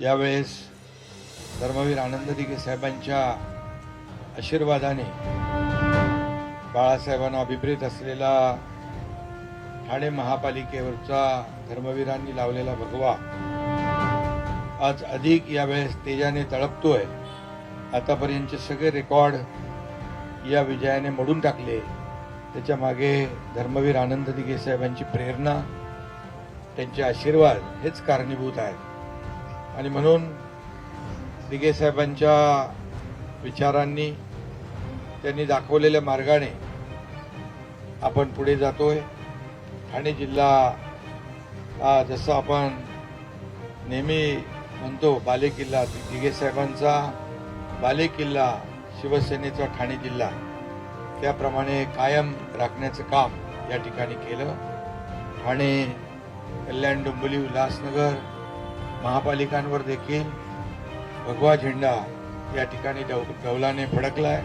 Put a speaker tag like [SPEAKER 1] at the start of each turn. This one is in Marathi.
[SPEAKER 1] यावेळेस धर्मवीर आनंद दिघे साहेबांच्या आशीर्वादाने बाळासाहेबांना अभिप्रेत असलेला ठाणे महापालिकेवरचा धर्मवीरांनी लावलेला भगवा आज अधिक यावेळेस तेजाने तळपतोय। आतापर्यंतचे सगळे रेकॉर्ड या विजयाने मोडून टाकले। त्याच्या मागे धर्मवीर आनंद दिघे साहेबांची प्रेरणा, त्यांचे आशीर्वाद हेच कारणीभूत आहेत। आणि म्हणून दिघे साहेबांच्या विचारांनी, त्यांनी दाखवलेल्या मार्गाने आपण पुढे जातोय। ठाणे जिल्हा जसं आपण नेहमी म्हणतो बालेकिल्ला, दिघे साहेबांचा बालेकिल्ला शिवसेनेचा ठाणे जिल्हा, त्याप्रमाणे कायम राखण्याचं काम या ठिकाणी केलं। ठाणे, कल्याण, डोंबिवली, उल्हासनगर महापालिकांवर देखील भगवा झेंडा या ठिकाणी डौलाने फडकलाय।